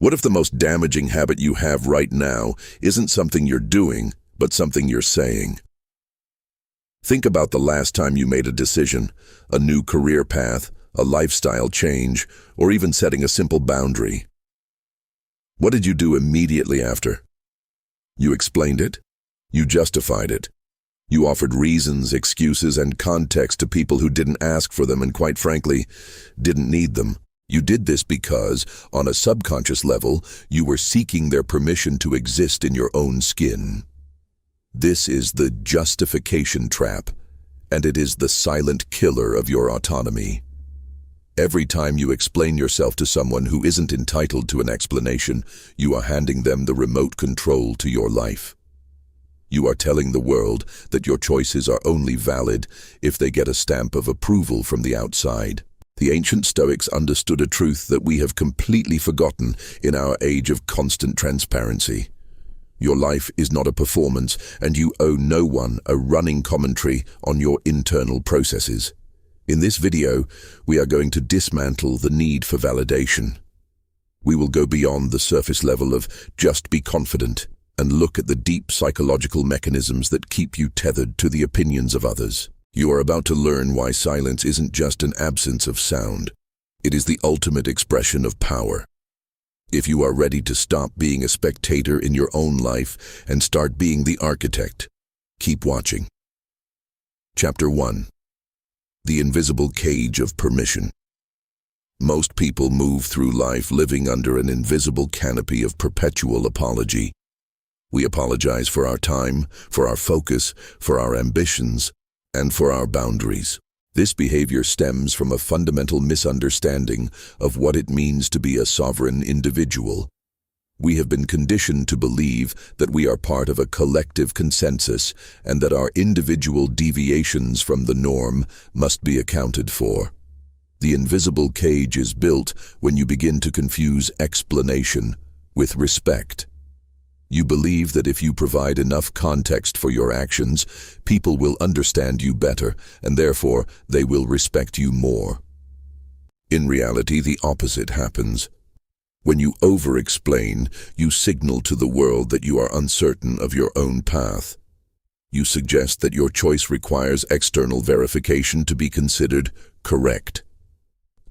What if the most damaging habit you have right now isn't something you're doing, but something you're saying? Think about the last time you made a decision, a new career path, a lifestyle change, or even setting a simple boundary. What did you do immediately after? You explained it. You justified it. You offered reasons, excuses, and context to people who didn't ask for them and, quite frankly, didn't need them. You did this because, on a subconscious level, you were seeking their permission to exist in your own skin. This is the justification trap, and it is the silent killer of your autonomy. Every time you explain yourself to someone who isn't entitled to an explanation, you are handing them the remote control to your life. You are telling the world that your choices are only valid if they get a stamp of approval from the outside. The ancient Stoics understood a truth that we have completely forgotten in our age of constant transparency. Your life is not a performance, and you owe no one a running commentary on your internal processes. In this video, we are going to dismantle the need for validation. We will go beyond the surface level of just be confident and look at the deep psychological mechanisms that keep you tethered to the opinions of others. You are about to learn why silence isn't just an absence of sound. It is the ultimate expression of power. If you are ready to stop being a spectator in your own life and start being the architect, keep watching. Chapter 1. The Invisible Cage of Permission. Most people move through life living under an invisible canopy of perpetual apology. We apologize for our time, for our focus, for our ambitions, and for our boundaries. This behavior stems from a fundamental misunderstanding of what it means to be a sovereign individual. We have been conditioned to believe that we are part of a collective consensus and that our individual deviations from the norm must be accounted for. The invisible cage is built when you begin to confuse explanation with respect. You believe that if you provide enough context for your actions, people will understand you better, and therefore they will respect you more. In reality, the opposite happens. When you over-explain, you signal to the world that you are uncertain of your own path. You suggest that your choice requires external verification to be considered correct.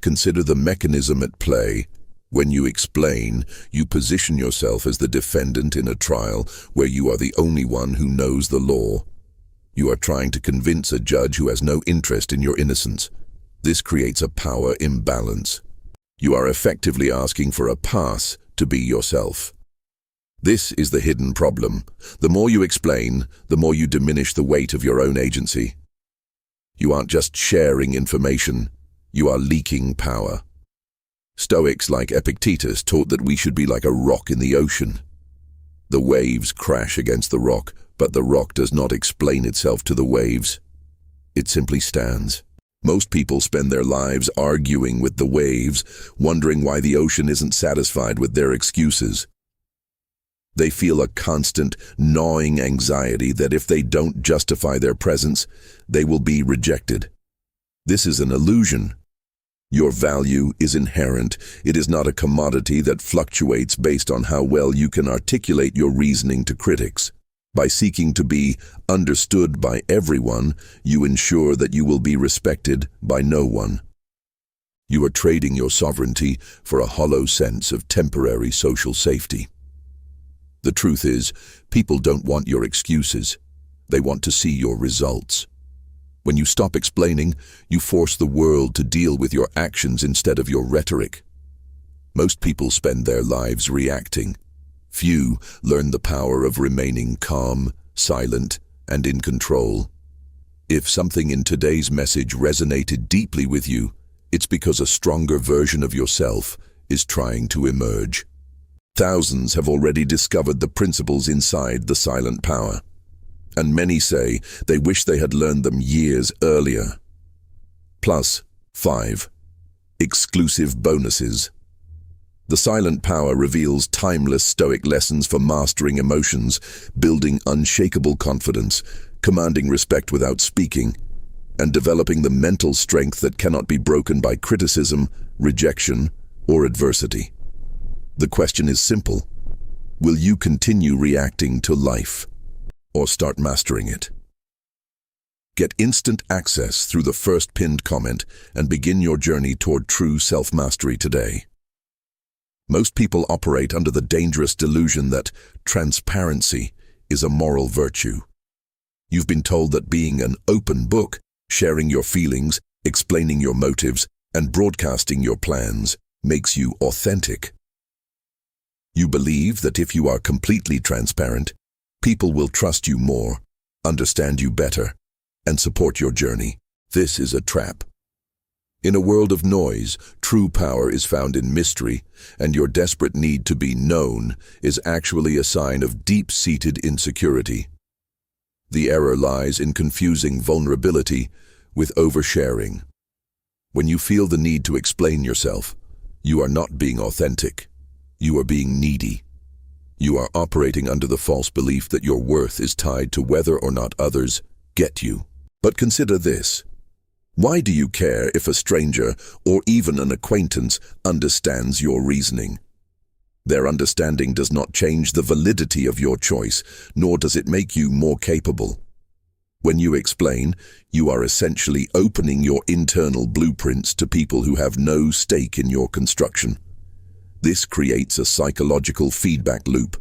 Consider the mechanism at play. When you explain, you position yourself as the defendant in a trial where you are the only one who knows the law. You are trying to convince a judge who has no interest in your innocence. This creates a power imbalance. You are effectively asking for a pass to be yourself. This is the hidden problem. The more you explain, the more you diminish the weight of your own agency. You aren't just sharing information, you are leaking power. Stoics like Epictetus taught that we should be like a rock in the ocean. The waves crash against the rock, but the rock does not explain itself to the waves. It simply stands. Most people spend their lives arguing with the waves, wondering why the ocean isn't satisfied with their excuses. They feel a constant, gnawing anxiety that if they don't justify their presence, they will be rejected. This is an illusion. Your value is inherent. It is not a commodity that fluctuates based on how well you can articulate your reasoning to critics. By seeking to be understood by everyone, you ensure that you will be respected by no one. You are trading your sovereignty for a hollow sense of temporary social safety. The truth is, people don't want your excuses. They want to see your results. When you stop explaining, you force the world to deal with your actions instead of your rhetoric. Most people spend their lives reacting. Few learn the power of remaining calm, silent, and in control. If something in today's message resonated deeply with you, it's because a stronger version of yourself is trying to emerge. Thousands have already discovered the principles inside the silent power. And many say they wish they had learned them years earlier. Plus 5. Exclusive bonuses. The silent power reveals timeless Stoic lessons for mastering emotions, building unshakable confidence, commanding respect without speaking, and developing the mental strength that cannot be broken by criticism, rejection, or adversity. The question is simple. Will you continue reacting to life, or start mastering it? Get instant access through the first pinned comment and begin your journey toward true self-mastery today. Most people operate under the dangerous delusion that transparency is a moral virtue. You've been told that being an open book, sharing your feelings, explaining your motives, and broadcasting your plans makes you authentic. You believe that if you are completely transparent, people will trust you more, understand you better, and support your journey. This is a trap. In a world of noise, true power is found in mystery, and your desperate need to be known is actually a sign of deep-seated insecurity. The error lies in confusing vulnerability with oversharing. When you feel the need to explain yourself, you are not being authentic. You are being needy. You are operating under the false belief that your worth is tied to whether or not others get you. But consider this. Why do you care if a stranger or even an acquaintance understands your reasoning? Their understanding does not change the validity of your choice, nor does it make you more capable. When you explain, you are essentially opening your internal blueprints to people who have no stake in your construction. This creates a psychological feedback loop.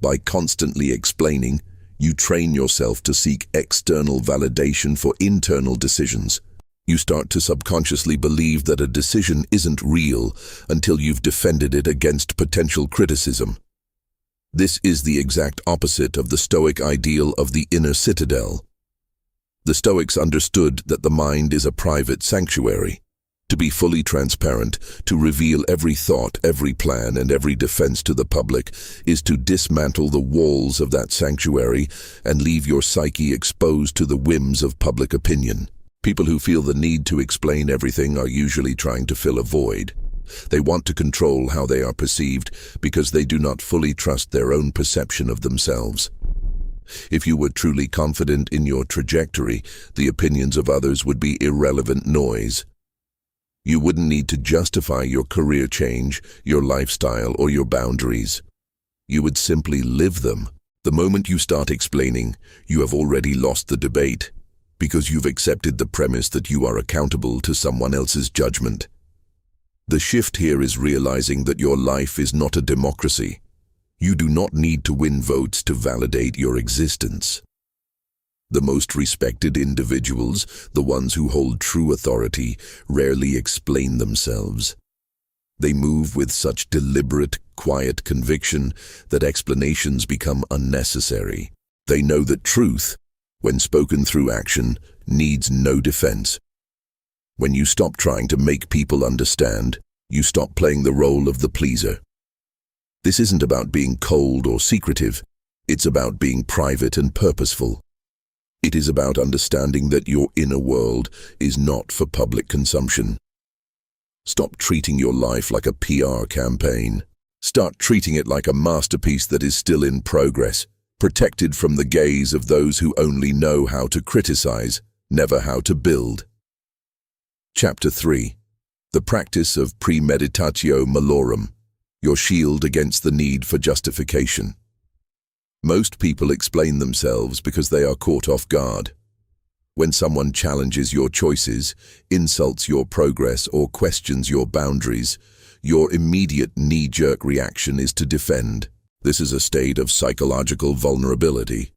By constantly explaining, you train yourself to seek external validation for internal decisions. You start to subconsciously believe that a decision isn't real until you've defended it against potential criticism. This is the exact opposite of the Stoic ideal of the inner citadel. The Stoics understood that the mind is a private sanctuary. To be fully transparent, to reveal every thought, every plan, and every defense to the public, is to dismantle the walls of that sanctuary and leave your psyche exposed to the whims of public opinion. People who feel the need to explain everything are usually trying to fill a void. They want to control how they are perceived because they do not fully trust their own perception of themselves. If you were truly confident in your trajectory, the opinions of others would be irrelevant noise. You wouldn't need to justify your career change, your lifestyle, or your boundaries. You would simply live them. The moment you start explaining, you have already lost the debate, because you've accepted the premise that you are accountable to someone else's judgment. The shift here is realizing that your life is not a democracy. You do not need to win votes to validate your existence. The most respected individuals, the ones who hold true authority, rarely explain themselves. They move with such deliberate, quiet conviction that explanations become unnecessary. They know that truth, when spoken through action, needs no defense. When you stop trying to make people understand, you stop playing the role of the pleaser. This isn't about being cold or secretive. It's about being private and purposeful. It is about understanding that your inner world is not for public consumption. Stop treating your life like a PR campaign. Start treating it like a masterpiece that is still in progress, protected from the gaze of those who only know how to criticize, never how to build. Chapter 3. The Practice of Premeditatio Malorum, your shield against the need for justification. Most people explain themselves because they are caught off guard. When someone challenges your choices, insults your progress, or questions your boundaries, your immediate knee-jerk reaction is to defend. This is a state of psychological vulnerability.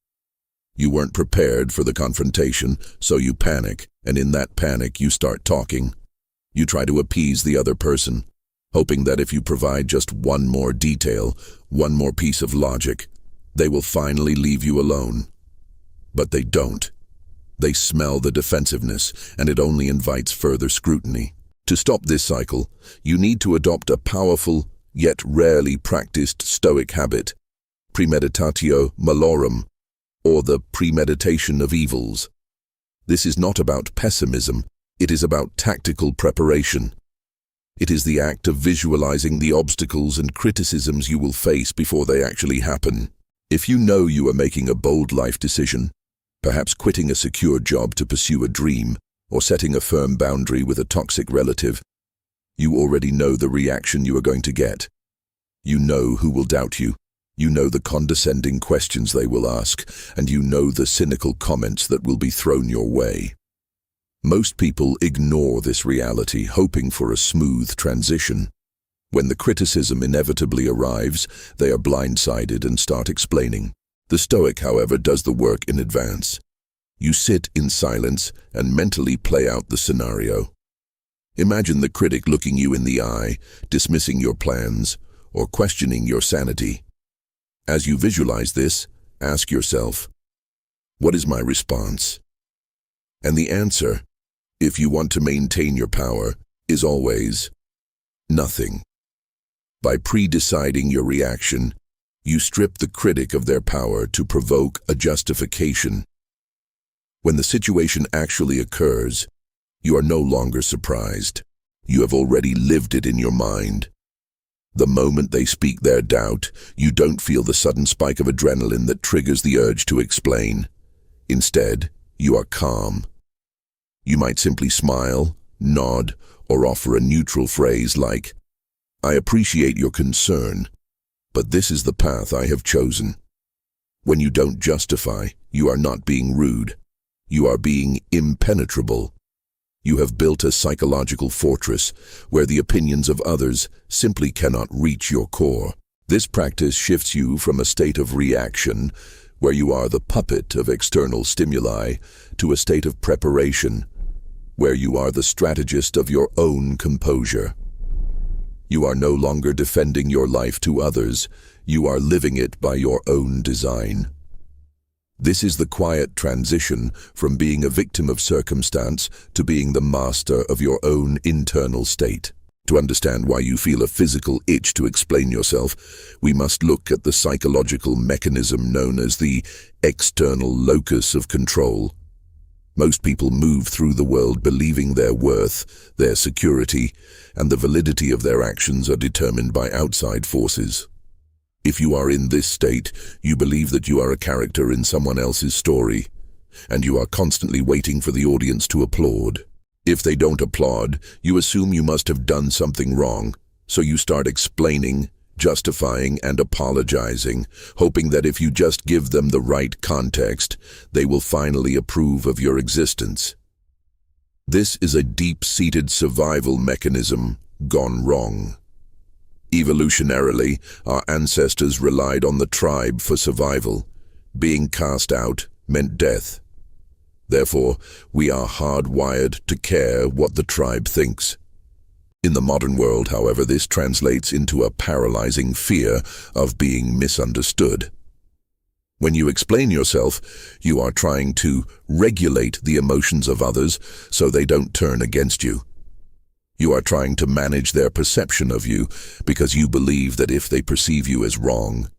You weren't prepared for the confrontation, so you panic, and in that panic you start talking. You try to appease the other person, hoping that if you provide just one more detail, one more piece of logic, they will finally leave you alone. But they don't. They smell the defensiveness, and it only invites further scrutiny. To stop this cycle, you need to adopt a powerful, yet rarely practiced Stoic habit, premeditatio malorum, or the premeditation of evils. This is not about pessimism, it is about tactical preparation. It is the act of visualizing the obstacles and criticisms you will face before they actually happen. If you know you are making a bold life decision, perhaps quitting a secure job to pursue a dream, or setting a firm boundary with a toxic relative, you already know the reaction you are going to get. You know who will doubt you. You know the condescending questions they will ask, and you know the cynical comments that will be thrown your way. Most people ignore this reality, hoping for a smooth transition. When the criticism inevitably arrives, they are blindsided and start explaining. The Stoic, however, does the work in advance. You sit in silence and mentally play out the scenario. Imagine the critic looking you in the eye, dismissing your plans, or questioning your sanity. As you visualize this, ask yourself, what is my response? And the answer, if you want to maintain your power, is always nothing. By pre-deciding your reaction, you strip the critic of their power to provoke a justification. When the situation actually occurs, you are no longer surprised. You have already lived it in your mind. The moment they speak their doubt, you don't feel the sudden spike of adrenaline that triggers the urge to explain. Instead, you are calm. You might simply smile, nod, or offer a neutral phrase like, "I appreciate your concern, but this is the path I have chosen." When you don't justify, you are not being rude. You are being impenetrable. You have built a psychological fortress where the opinions of others simply cannot reach your core. This practice shifts you from a state of reaction, where you are the puppet of external stimuli, to a state of preparation, where you are the strategist of your own composure. You are no longer defending your life to others, you are living it by your own design. This is the quiet transition from being a victim of circumstance to being the master of your own internal state. To understand why you feel a physical itch to explain yourself, we must look at the psychological mechanism known as the external locus of control. Most people move through the world believing their worth, their security, and the validity of their actions are determined by outside forces. If you are in this state, you believe that you are a character in someone else's story, and you are constantly waiting for the audience to applaud. If they don't applaud, you assume you must have done something wrong, so you start explaining, justifying, and apologizing, hoping that if you just give them the right context, they will finally approve of your existence. This is a deep-seated survival mechanism gone wrong. Evolutionarily, our ancestors relied on the tribe for survival. Being cast out meant death. Therefore, we are hardwired to care what the tribe thinks. In the modern world, however, this translates into a paralyzing fear of being misunderstood. When you explain yourself, you are trying to regulate the emotions of others so they don't turn against you. You are trying to manage their perception of you because you believe that if they perceive you as wrong,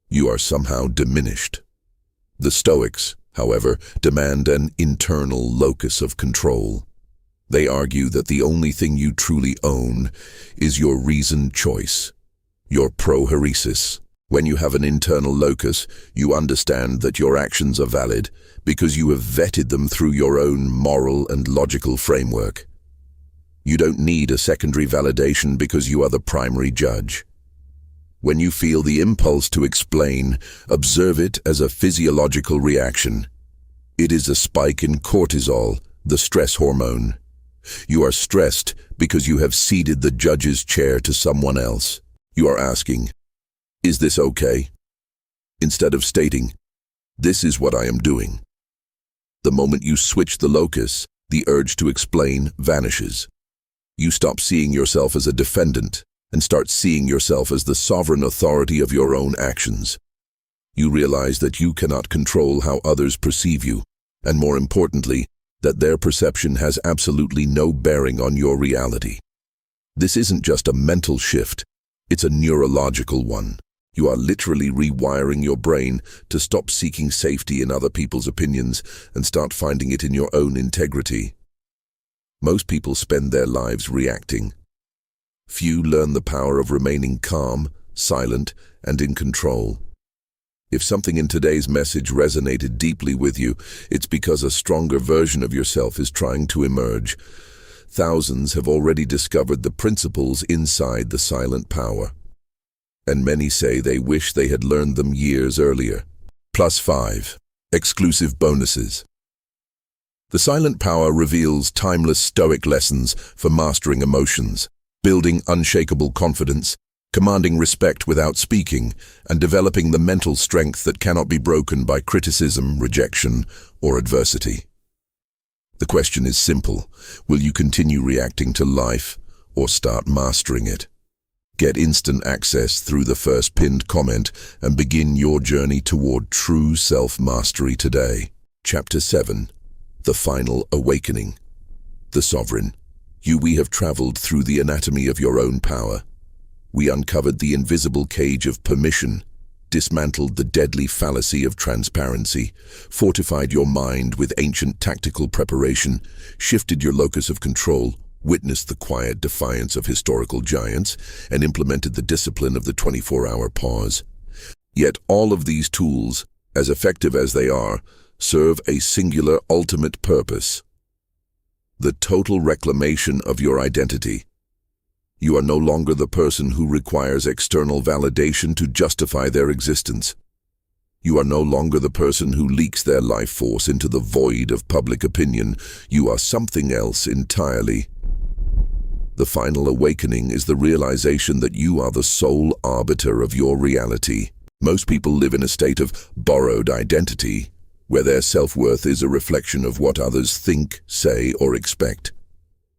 you are somehow diminished. The Stoics, however, demand an internal locus of control. They argue that the only thing you truly own is your reasoned choice, your prohairesis. When you have an internal locus, you understand that your actions are valid because you have vetted them through your own moral and logical framework. You don't need a secondary validation because you are the primary judge. When you feel the impulse to explain, observe it as a physiological reaction. It is a spike in cortisol, the stress hormone. You are stressed because you have ceded the judge's chair to someone else. You are asking, "Is this okay?" instead of stating, "This is what I am doing." The moment you switch the locus, the urge to explain vanishes. You stop seeing yourself as a defendant and start seeing yourself as the sovereign authority of your own actions. You realize that you cannot control how others perceive you, and more importantly, that their perception has absolutely no bearing on your reality. This isn't just a mental shift, it's a neurological one. You are literally rewiring your brain to stop seeking safety in other people's opinions and start finding it in your own integrity. Most people spend their lives reacting. Few learn the power of remaining calm, silent, and in control. If something in today's message resonated deeply with you, it's because a stronger version of yourself is trying to emerge. Thousands have already discovered the principles inside the silent power. and many say they wish they had learned them years earlier. +5. Exclusive bonuses. The Silent Power reveals timeless Stoic lessons for mastering emotions, building unshakable confidence, commanding respect without speaking, and developing the mental strength that cannot be broken by criticism, rejection, or adversity. The question is simple: will you continue reacting to life or start mastering it? Get instant access through the first pinned comment and begin your journey toward true self-mastery today. Chapter 7. The Final Awakening. The Sovereign. We have traveled through the anatomy of your own power. We uncovered the invisible cage of permission, dismantled the deadly fallacy of transparency, fortified your mind with ancient tactical preparation, shifted your locus of control, witnessed the quiet defiance of historical giants, and implemented the discipline of the 24-hour pause. Yet all of these tools, as effective as they are, serve a singular ultimate purpose: the total reclamation of your identity. You are no longer the person who requires external validation to justify their existence. You are no longer the person who leaks their life force into the void of public opinion. You are something else entirely. The final awakening is the realization that you are the sole arbiter of your reality. Most people live in a state of borrowed identity, where their self-worth is a reflection of what others think, say, or expect.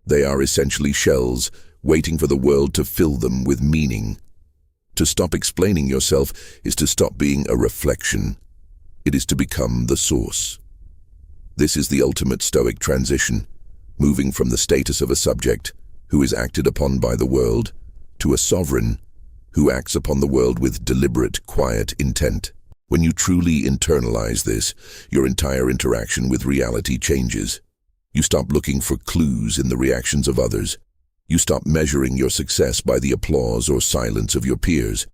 They are essentially shells, waiting for the world to fill them with meaning. To stop explaining yourself is to stop being a reflection. It is to become the source. This is the ultimate Stoic transition, moving from the status of a subject who is acted upon by the world to a sovereign who acts upon the world with deliberate, quiet intent. When you truly internalize this, your entire interaction with reality changes. You stop looking for clues in the reactions of others. You stop measuring your success by the applause or silence of your peers.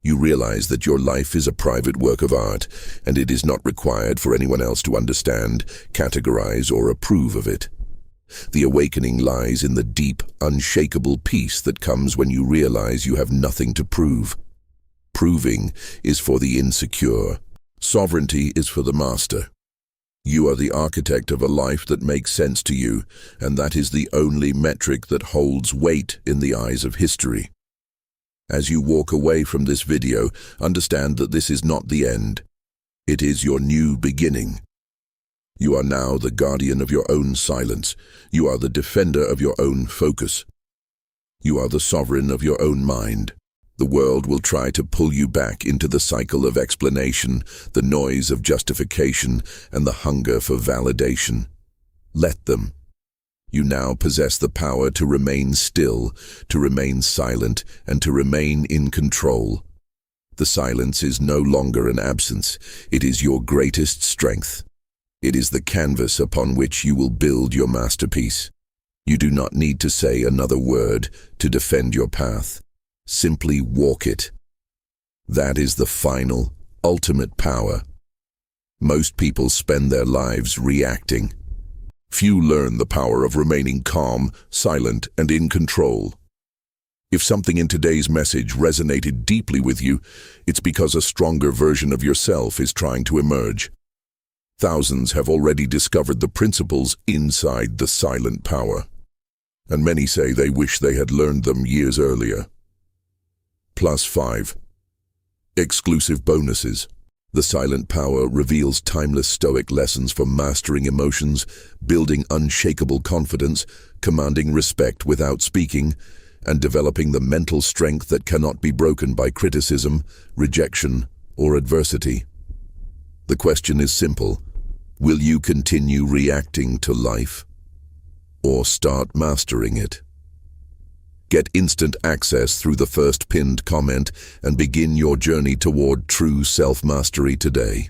You realize that your life is a private work of art, and it is not required for anyone else to understand, categorize, or approve of it. The awakening lies in the deep, unshakable peace that comes when you realize you have nothing to prove. Proving is for the insecure. Sovereignty is for the master. You are the architect of a life that makes sense to you, and that is the only metric that holds weight in the eyes of history. As you walk away from this video, understand that this is not the end. It is your new beginning. You are now the guardian of your own silence. You are the defender of your own focus. You are the sovereign of your own mind. The world will try to pull you back into the cycle of explanation, the noise of justification, and the hunger for validation. Let them. You now possess the power to remain still, to remain silent, and to remain in control. The silence is no longer an absence. It is your greatest strength. It is the canvas upon which you will build your masterpiece. You do not need to say another word to defend your path. Simply walk it. That is the final, ultimate power. Most people spend their lives reacting. Few learn the power of remaining calm, silent, and in control. If something in today's message resonated deeply with you, it's because a stronger version of yourself is trying to emerge. Thousands have already discovered the principles inside the silent power, and many say they wish they had learned them years earlier. +5. Exclusive bonuses. The Silent Power reveals timeless Stoic lessons for mastering emotions, building unshakable confidence, commanding respect without speaking, and developing the mental strength that cannot be broken by criticism, rejection, or adversity. The question is simple: will you continue reacting to life, or start mastering it? Get instant access through the first pinned comment and begin your journey toward true self-mastery today.